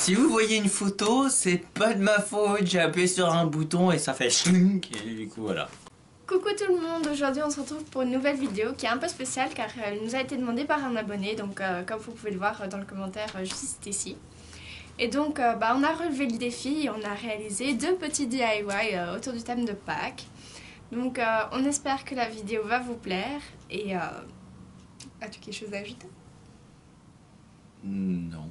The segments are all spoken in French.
Si vous voyez une photo, c'est pas de ma faute, j'ai appuyé sur un bouton et ça fait chunk et du coup voilà. Coucou tout le monde, aujourd'hui on se retrouve pour une nouvelle vidéo qui est un peu spéciale car elle nous a été demandée par un abonné, donc comme vous pouvez le voir dans le commentaire juste ici. Et donc on a relevé le défi et on a réalisé 2 petits DIY autour du thème de Pâques. Donc on espère que la vidéo va vous plaire et as-tu quelque chose à ajouter? Non.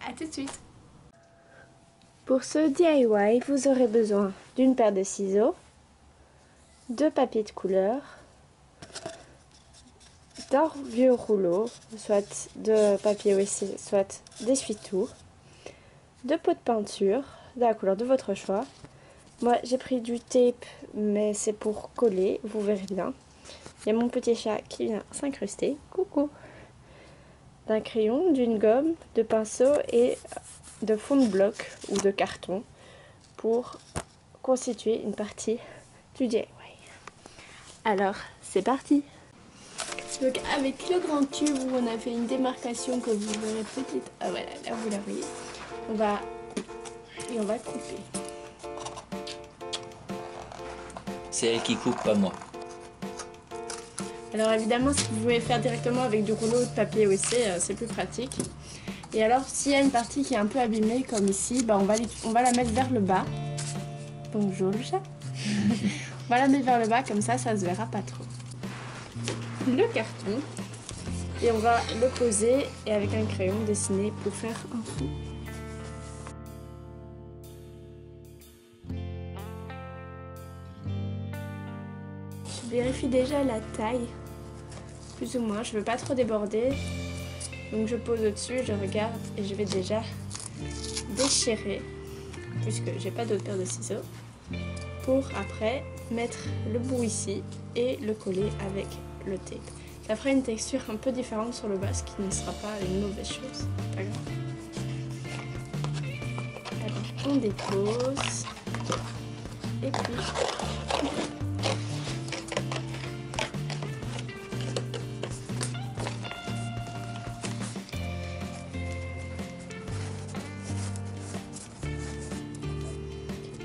A tout de suite. Pour ce DIY, vous aurez besoin d'une paire de ciseaux, 2 papiers de couleur, d'un vieux rouleau, soit de papier OSC, soit d'essuie-tout, 2 pots de peinture de la couleur de votre choix. Moi j'ai pris du tape, mais c'est pour coller, vous verrez bien. Il y a mon petit chat qui vient s'incruster. Coucou! D'un crayon, d'une gomme, de pinceau et de fond de bloc ou de carton pour constituer une partie du DIY. Alors, c'est parti! Donc avec le grand tube où on a fait une démarcation que vous verrez peut-être... Ah voilà, là vous la voyez. On va couper. C'est elle qui coupe, pas moi. Alors évidemment, si vous pouvez faire directement avec du rouleau de papier OSC, c'est plus pratique. Et alors, s'il y a une partie qui est un peu abîmée, comme ici, on va la mettre vers le bas. Bonjour le chat. On va la mettre vers le bas, comme ça se verra pas trop. Le carton. Et on va le poser et avec un crayon dessiner pour faire un trou. Je vérifie déjà la taille. Plus ou moins, je veux pas trop déborder, donc je pose au-dessus, je regarde et je vais déjà déchirer, puisque j'ai pas d'autre paire de ciseaux, pour après mettre le bout ici et le coller avec le tape. Ça fera une texture un peu différente sur le bas, ce qui ne sera pas une mauvaise chose, pas grave. Alors on dépose et puis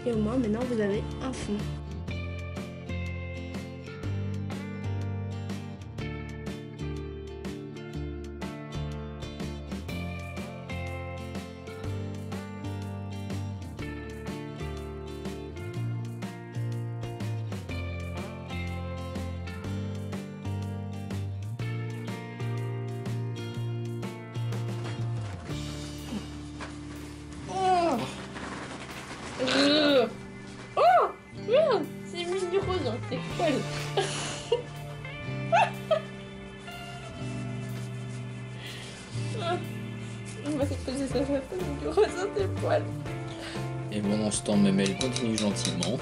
et au moins maintenant vous avez un fond. Oh merde, c'est mis du rose dans tes poils. On va déposer ça du rose dans tes poils. Et pendant ce temps, Memel continue gentiment.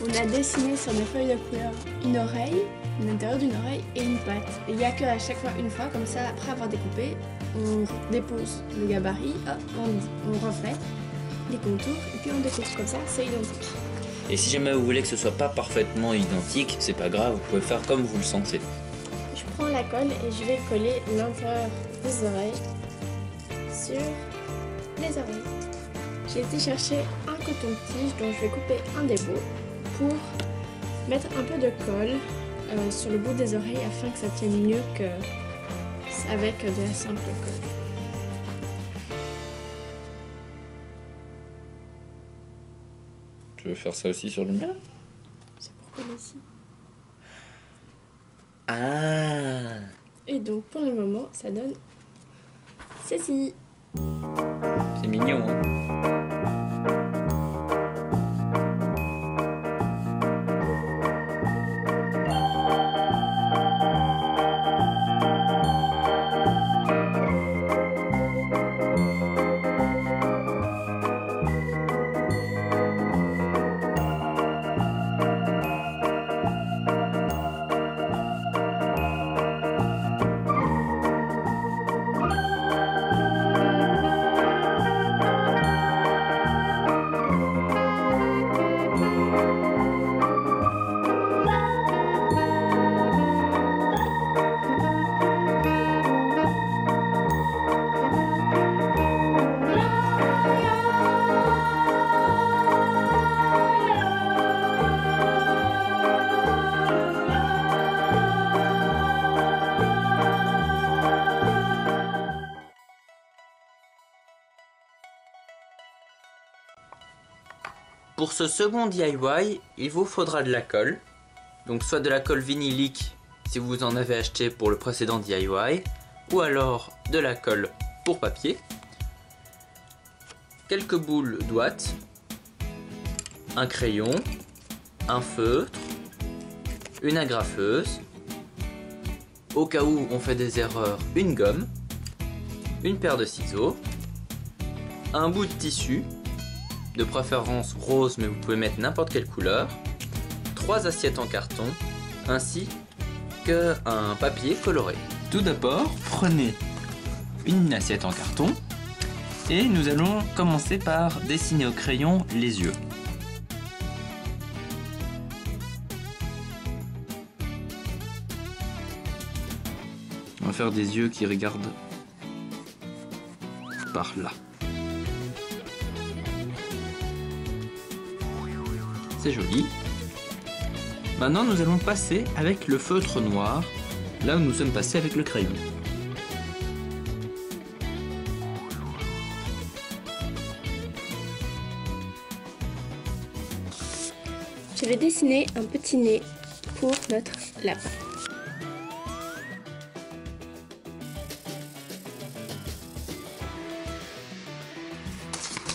On a dessiné sur des feuilles de couleur une oreille, l'intérieur d'une oreille et une patte. Et il n'y a qu'à chaque fois une fois, comme ça, après avoir découpé, on dépose le gabarit, hop, on refait les contours et puis on découpe. Comme ça, c'est identique. Et si jamais vous voulez que ce soit pas parfaitement identique, c'est pas grave, vous pouvez faire comme vous le sentez. Je prends la colle et je vais coller l'intérieur des oreilles sur les oreilles. J'ai été chercher un coton-tige dont je vais couper un des bouts pour mettre un peu de colle sur le bout des oreilles afin que ça tienne mieux qu'avec de la simple colle. Tu veux faire ça aussi sur le mien? C'est pour coller ici. Ah! Et donc pour le moment ça donne ceci. C'est mignon, hein? Pour ce second DIY, il vous faudra de la colle. Donc soit de la colle vinylique si vous en avez acheté pour le précédent DIY, ou alors de la colle pour papier, quelques boules d'ouate, un crayon, un feutre, une agrafeuse, au cas où on fait des erreurs, une gomme, une paire de ciseaux, un bout de tissu, de préférence rose mais vous pouvez mettre n'importe quelle couleur, 3 assiettes en carton, ainsi qu'un papier coloré. Tout d'abord, prenez une assiette en carton et nous allons commencer par dessiner au crayon les yeux. On va faire des yeux qui regardent par là. C'est joli. Maintenant, nous allons passer avec le feutre noir, là où nous sommes passés avec le crayon. Je vais dessiner un petit nez pour notre lapin.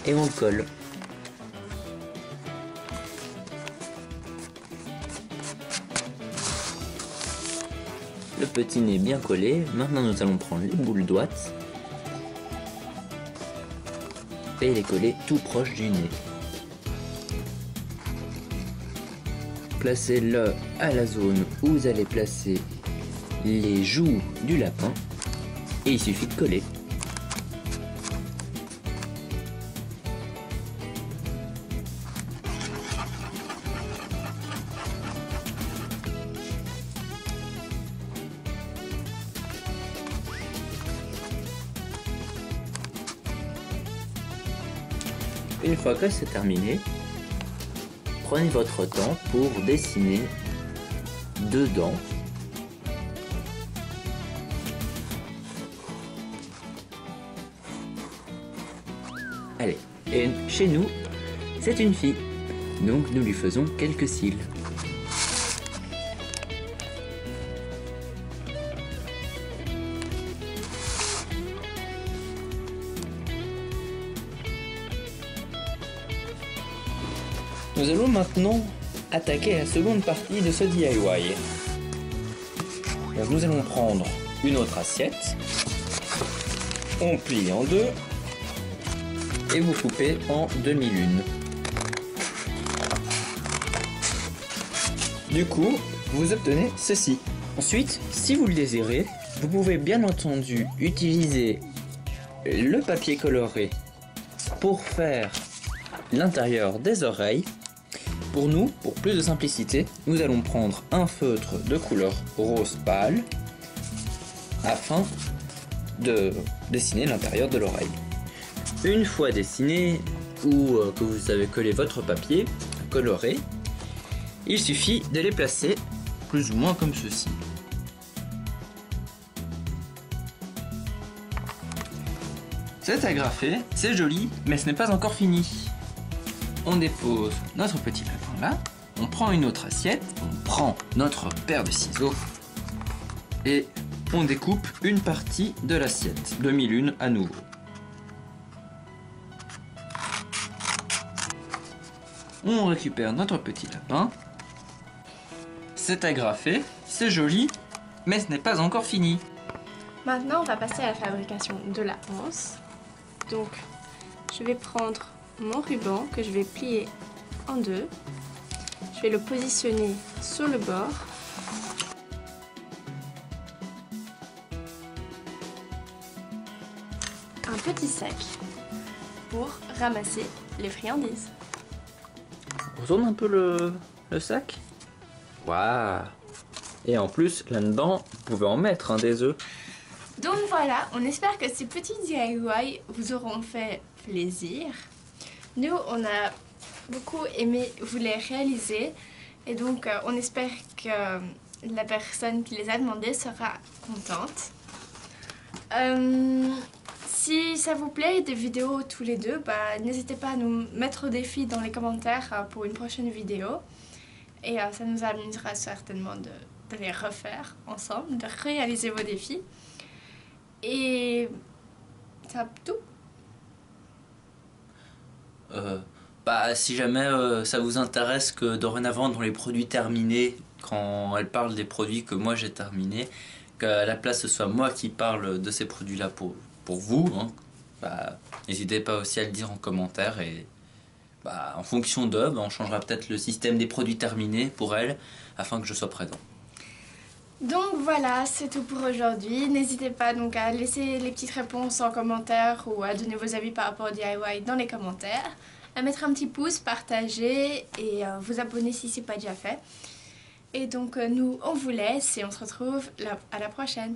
Et on le colle. Le petit nez bien collé. Maintenant nous allons prendre les boules d'ouate et les coller tout proche du nez. Placez-le à la zone où vous allez placer les joues du lapin et il suffit de coller. Une fois que c'est terminé, prenez votre temps pour dessiner dedans. Allez, et chez nous, c'est une fille, donc nous lui faisons quelques cils. Nous allons maintenant attaquer la seconde partie de ce DIY. Donc nous allons prendre une autre assiette, on plie en deux et vous coupez en demi-lune. Du coup, vous obtenez ceci. Ensuite, si vous le désirez, vous pouvez bien entendu utiliser le papier coloré pour faire l'intérieur des oreilles. Pour nous, pour plus de simplicité, nous allons prendre un feutre de couleur rose pâle afin de dessiner l'intérieur de l'oreille. Une fois dessiné ou que vous avez collé votre papier coloré, il suffit de les placer plus ou moins comme ceci. C'est agrafé, c'est joli, mais ce n'est pas encore fini. On dépose notre petit lapin là, on prend une autre assiette, on prend notre paire de ciseaux et on découpe une partie de l'assiette, demi-lune à nouveau. On récupère notre petit lapin, c'est agrafé, c'est joli, mais ce n'est pas encore fini. Maintenant, on va passer à la fabrication de la anse. Donc, je vais prendre mon ruban que je vais plier en deux. Je vais le positionner sur le bord. Un petit sac pour ramasser les friandises. On retourne un peu le sac. Waouh! Et en plus, là-dedans, vous pouvez en mettre des œufs. Donc voilà, on espère que ces petits DIY vous auront fait plaisir. Nous, on a beaucoup aimé vous les réaliser et donc on espère que la personne qui les a demandés sera contente. si ça vous plaît, des vidéos tous les deux, bah, n'hésitez pas à nous mettre au défi dans les commentaires pour une prochaine vidéo. Et ça nous amusera certainement de les refaire ensemble, de réaliser vos défis. Et c'est tout. Bah, si jamais ça vous intéresse que dorénavant dans les produits terminés, quand elle parle des produits que moi j'ai terminés, qu'à la place ce soit moi qui parle de ces produits-là pour vous, hein, bah, n'hésitez pas aussi à le dire en commentaire et bah, en fonction d'eux, bah, on changera peut-être le système des produits terminés pour elle afin que je sois présent. Donc voilà, c'est tout pour aujourd'hui. N'hésitez pas donc à laisser les petites réponses en commentaire ou à donner vos avis par rapport au DIY dans les commentaires. À mettre un petit pouce, partager et vous abonner si ce n'est pas déjà fait. Et donc nous, on vous laisse et on se retrouve à la prochaine.